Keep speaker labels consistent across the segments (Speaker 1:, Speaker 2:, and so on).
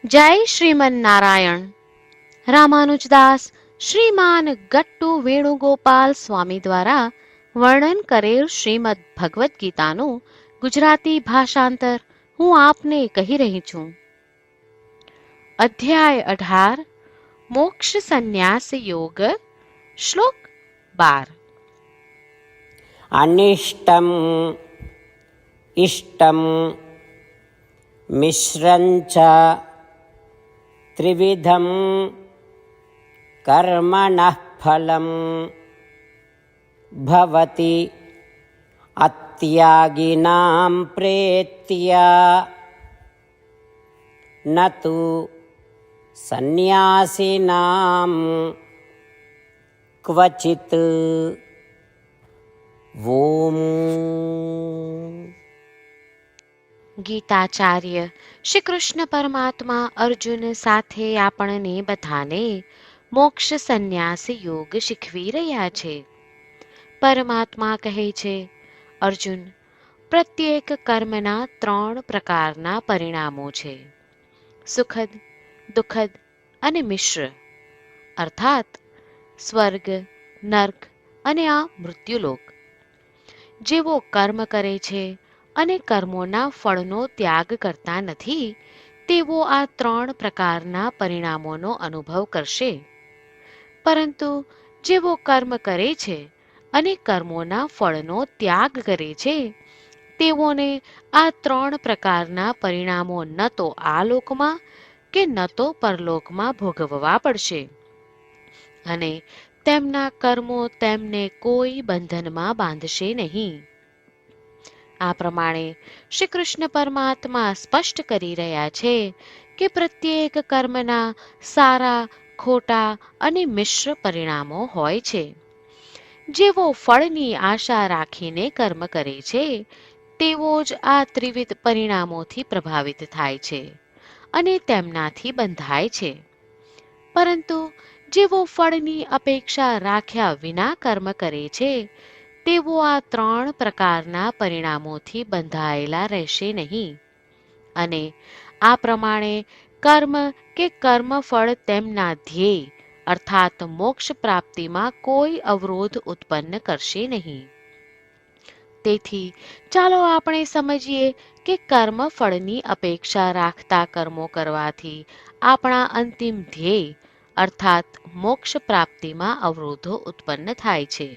Speaker 1: જય શ્રીમન નારાયણ. રામાનુજદાસ શ્રીમાન ગટ્ટુ વેણુગોપાલ સ્વામી દ્વારા વર્ણન કરેલ શ્રીમદ ભગવદ્ ગીતાનું ગુજરાતી ભાષાંતર હું આપને કહી રહી છું. અધ્યાય 18 મોક્ષ સંન્યાસ યોગ. શ્લોક 12.
Speaker 2: અનિષ્ટમ ઇષ્ટમ મિશ્રંચ ત્રિવિધમ કર્મણઃ ફલમ ભવતિ અત્યાગિનાં પ્રેત્યા ન તુ સંન્યાસિનાં ક્વચિત. ઓમ.
Speaker 1: ગીતાચાર્ય શ્રી કૃષ્ણ પરમાત્મા અર્જુન સાથે આપણને બધાને મોક્ષ સંન્યાસ યોગ શીખવી રહ્યા છે. પરમાત્મા કહે છે, અર્જુન, પ્રત્યેક કર્મના 3 પ્રકારના પરિણામો છે: સુખદ, દુઃખદ અને મિશ્ર, અર્થાત સ્વર્ગ, નર્ક અને આ મૃત્યુલોક. જેવો કર્મ કરે છે અને કર્મોના ફળનો ત્યાગ કરતા નથી, તેવો આ 3 પ્રકારના પરિણામોનો અનુભવ કરશે. પરંતુ જેવો કર્મ કરે છે અને કર્મોના ફળનો ત્યાગ કરે છે, તેઓને આ 3 પ્રકારના પરિણામો ન તો આ લોકમાં કે ન તો પરલોકમાં ભોગવવા પડશે, અને તેમના કર્મો તેમને કોઈ બંધનમાં બાંધશે નહીં. આ પ્રમાણે શ્રી કૃષ્ણ પરમાત્મા સ્પષ્ટ કરી રહ્યા છે કે પ્રત્યેક કર્મના સારા, ખોટા અને મિશ્ર પરિણામો હોય છે. જેવો ફળની આશા રાખીને કર્મ કરે છે, તેવો જ આ ત્રિવિધ પરિણામોથી પ્રભાવિત થાય છે અને તેમનાથી બંધાય છે. પરંતુ જેવો ફળની અપેક્ષા રાખ્યા વિના કર્મ કરે છે, તેવો આ 3 પ્રકારના પરિણામોથી બંધાયેલા રહેશે નહીં, અને આ પ્રમાણે કર્મ કે કર્મફળ તેમના ધ્યેય અર્થાત મોક્ષ પ્રાપ્તિમાં કોઈ અવરોધ ઉત્પન્ન કરશે નહીં. તેથી ચાલો આપણે સમજીએ કે કર્મફળની અપેક્ષા રાખતા કર્મો કરવાથી આપણા અંતિમ ધ્યેય અર્થાત મોક્ષ પ્રાપ્તિમાં અવરોધો ઉત્પન્ન થાય છે.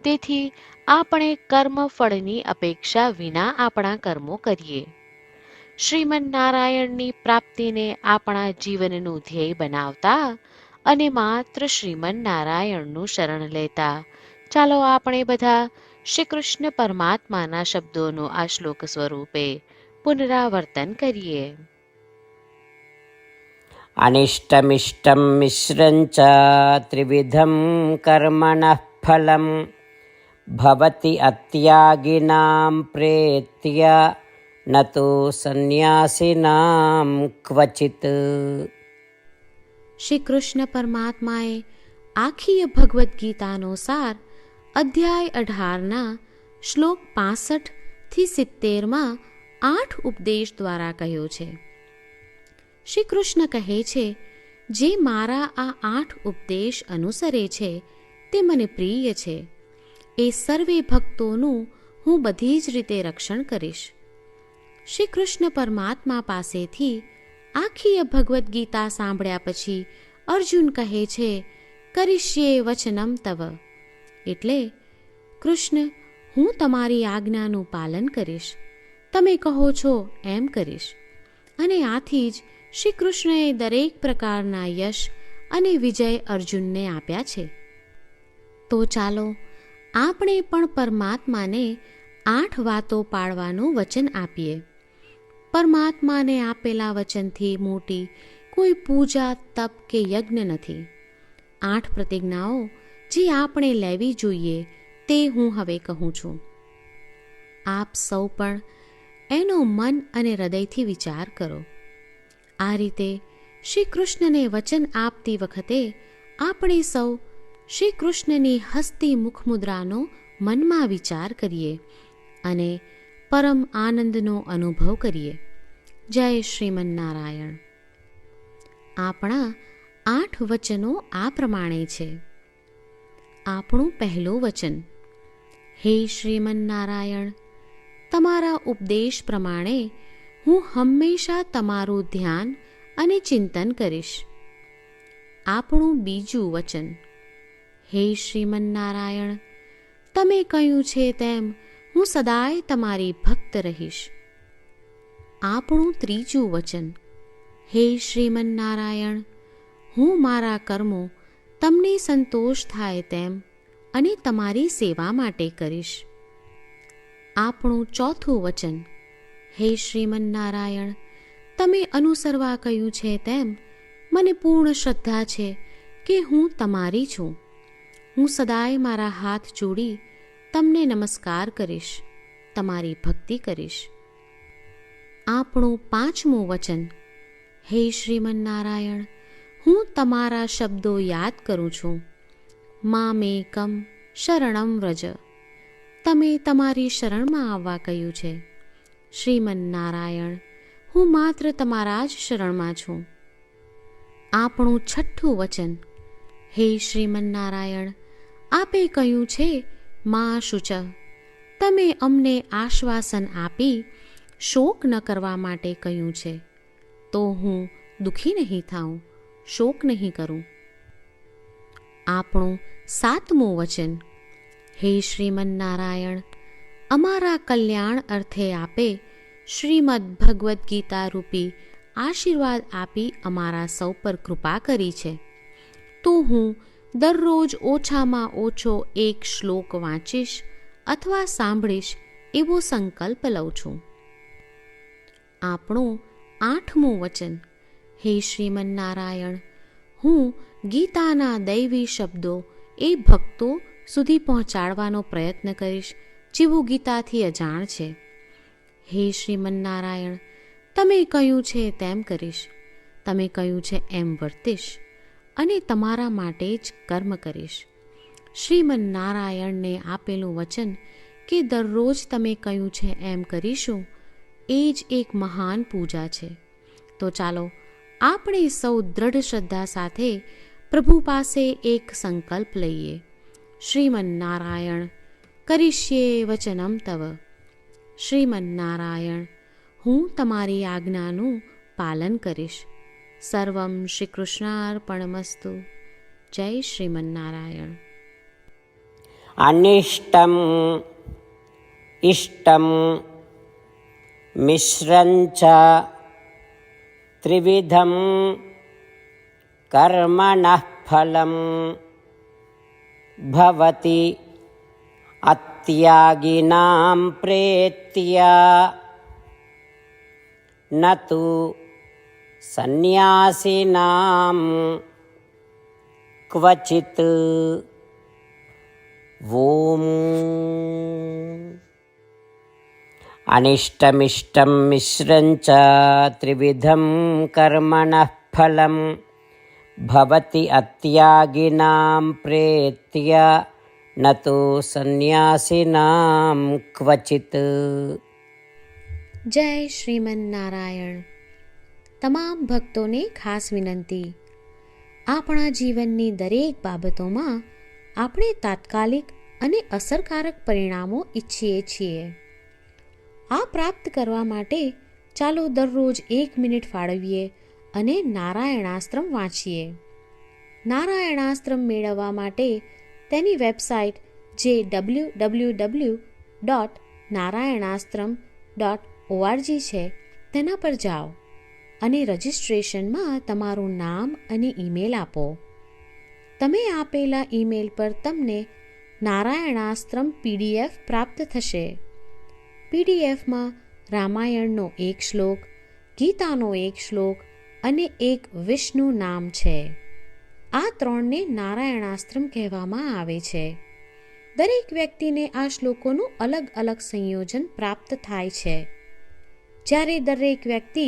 Speaker 1: તેથી આપણે કર્મફળની અપેક્ષા વિના આપણા કર્મો કરીએ. શ્રીમન નારાયણની પ્રાપ્તિને આપણા જીવનનું ધ્યેય બનાવતા અને માત્ર શ્રીમન નારાયણનું શરણ લેતા ચાલો આપણે બધા શ્રી કૃષ્ણ પરમાત્માના શબ્દોનું આ શ્લોક સ્વરૂપે પુનરાવર્તન કરીએ.
Speaker 2: અનિષ્ટમિષ્ટમ મિશ્રંચ ત્રિવિધમ કર્મણઃ ફલમ ભવતિ અત્યાગિનાં પ્રેત્યા ન તુ સંન્યાસિનાં ક્વચિત.
Speaker 1: શ્રી કૃષ્ણ પરમાત્માએ આખી ભગવદ્ ગીતાનો સાર અધ્યાય 18ના શ્લોક 65 થી 70માં 8 ઉપદેશ દ્વારા કહ્યો છે. શ્રી કૃષ્ણ કહે છે, જે મારા આ 8 ઉપદેશ અનુસરે છે તે મને પ્રિય છે. એ સર્વે ભક્તોનું હું બધી જ રીતે રક્ષણ કરીશ. શ્રી કૃષ્ણ પરમાત્મા પાસેથી આખી ભગવદ્ ગીતા સાંભળ્યા પછી અર્જુન કહે છે, કરીશ્યે વચનમ તવ, એટલે કૃષ્ણ, હું તમારી આજ્ઞાનું પાલન કરીશ, તમે કહો છો એમ કરીશ. અને આથી જ શ્રી કૃષ્ણએ દરેક પ્રકારના યશ અને વિજય અર્જુનને આપ્યા છે. તો ચાલો આપણે પણ પરમાત્માને 8 વાતો પાળવાનું વચન આપીએ. પરમાત્માને આપેલા વચનથી મોટી કોઈ પૂજા, તપ કે યજ્ઞ નથી. 8 પ્રતિજ્ઞાઓ જે આપણે લેવી જોઈએ તે હું હવે કહું છું. આપ સૌ પણ એનો મન અને હૃદયથી વિચાર કરો. આ રીતે શ્રી કૃષ્ણને વચન આપતી વખતે આપણે સૌ શ્રી કૃષ્ણની હસતી મુખમુદ્રાનો મનમાં વિચાર કરીએ અને પરમ આનંદનો અનુભવ કરીએ. જય શ્રીમન નારાયણ. આપણા 8 વચનો આ પ્રમાણે છે. આપણું પહેલું વચન: હે શ્રીમન્નારાયણ, તમારા ઉપદેશ પ્રમાણે હું હંમેશા તમારું ધ્યાન અને ચિંતન કરીશ. આપણું બીજું વચન: હે શ્રીમન્નારાયણ, તમે કહ્યું છે તેમ હું સદાય તમારી ભક્ત રહીશ. આપણું ત્રીજું વચન: હે શ્રીમન્નારાયણ, હું મારા કર્મો તમને સંતોષ થાય તેમ અને તમારી સેવા માટે કરીશ. આપણું ચોથું વચન: હે શ્રીમન્નારાયણ, તમે અનુસરવા કહ્યું છે તેમ મને પૂર્ણ શ્રદ્ધા છે કે હું તમારી છું. હું સદાય મારા હાથ જોડી તમને નમસ્કાર કરીશ, તમારી ભક્તિ કરીશ. આપણું પાંચમું વચન: હે શ્રીમન્નારાયણ, હું તમારા શબ્દો યાદ કરું છું. મામેકમ શરણમ વ્રજ, તમે તમારી શરણમાં આવવા કહ્યું છે. શ્રીમન્નારાયણ, હું માત્ર તમારા જ શરણમાં છું. આપણું છઠ્ઠું વચન: હે શ્રીમન્નારાયણ, આપે કહ્યું છે મા શુચ, તમે અમને આશ્વાસન આપી શોક ન કરવા માટે કહ્યું છે. તો હું દુઃખી નહીં થાઉં, શોક નહીં કરું. આપણું સાતમું વચન: હે શ્રીમન્નારાયણ, અમારા કલ્યાણ અર્થે આપે શ્રીમદ્ ભગવદ્ ગીતા રૂપી આશીર્વાદ આપી અમારા સૌ પર કૃપા કરી છે. તો હું દરરોજ ઓછામાં ઓછો 1 શ્લોક વાંચીશ અથવા સાંભળીશ એવો સંકલ્પ લઉં છું. આપણું આઠમું વચન: હે શ્રીમન્નારાયણ, હું ગીતાના દૈવી શબ્દો એ ભક્તો સુધી પહોંચાડવાનો પ્રયત્ન કરીશ જેઓ ગીતાથી અજાણ છે. હે શ્રીમન્નારાયણ, તમે કહ્યું છે તેમ કરીશ, તમે કહ્યું છે એમ વર્તીશ અને તમારા માટે જ કર્મ કરીશ. શ્રીમન્નારાયણને આપેલું વચન કે દરરોજ તમે કહ્યું છે એમ કરીશું, એ જ એક મહાન પૂજા છે. તો ચાલો આપણે સૌ દ્રઢ શ્રદ્ધા સાથે પ્રભુ પાસે એક સંકલ્પ લઈએ. શ્રીમન્નારાયણ, કરીશ્યે વચનમ તવ. શ્રીમન્નારાયણ, હું તમારી આજ્ઞાનું પાલન કરીશ. સર્વમ શ્રી કૃષ્ણાર્પણમસ્તુ. જય શ્રીમન્નારાયણ.
Speaker 2: અનિષ્ટમ ઇષ્ટમ મિશ્રં ચ ત્રિવિધં કર્મણઃ ફલં ભવતિ અત્યાગિનાં પ્રેત્યા ન તુ સંન્યાસિનાં ક્વચિત. ઓમ. અનિષ્ટમિષ્ટં મિશ્રં ચ ત્રિવિધં કર્મણઃ ફલં ભવતિ અત્યાગિનાં પ્રેત્યા ન તુ સંન્યાસિનાં ક્વચિત.
Speaker 1: જય શ્રીમન્નારાયણ. તમામ ભક્તોને ખાસ વિનંતી: આપણા જીવનની દરેક બાબતોમાં આપણે તાત્કાલિક અને અસરકારક પરિણામો ઈચ્છીએ છીએ. આ પ્રાપ્ત કરવા માટે ચાલો દરરોજ 1 મિનિટ ફાળવીએ અને નારાયણાસ્ત્રમ વાંચીએ. નારાયણાસ્ત્રમ મેળવવા માટે તેની વેબસાઇટ જે www.narayanaastram.org છે તેના પર જાઓ અને રજિસ્ટ્રેશનમાં તમારું નામ અને ઈમેલ આપો. તમે આપેલા ઈમેલ પર તમને નારાયણાસ્ત્રમ PDF પ્રાપ્ત થશે. PDFમાં રામાયણનો 1 શ્લોક, ગીતાનો 1 શ્લોક અને 1 વિષ્ણુ નામ છે. આ 3ને નારાયણાસ્ત્રમ કહેવામાં આવે છે. દરેક વ્યક્તિને આ શ્લોકોનું અલગ અલગ સંયોજન પ્રાપ્ત થાય છે. જ્યારે દરેક વ્યક્તિ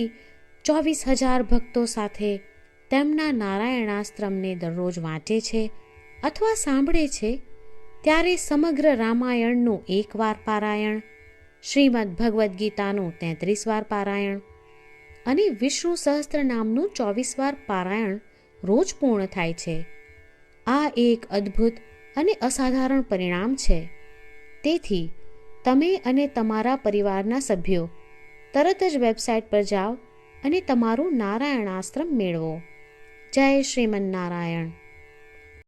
Speaker 1: 24,000 ભક્તો સાથે તેમના નારાયણાસ્ત્રમને દરરોજ વાંચે છે અથવા સાંભળે છે, ત્યારે સમગ્ર રામાયણનું 1 વાર પારાયણ, શ્રીમદ્ ભગવદ્ ગીતાનું 33 વાર પારાયણ અને વિષ્ણુ સહસ્ત્ર નામનું 24 વાર પારાયણ રોજ પૂર્ણ થાય છે. આ એક અદ્ભુત અને અસાધારણ પરિણામ છે. તેથી તમે અને તમારા પરિવારના સભ્યો તરત જ વેબસાઇટ પર જાઓ અને તમારું નારાયણાસ્ત્ર મેળવો. જય શ્રીમન્નારાયણ.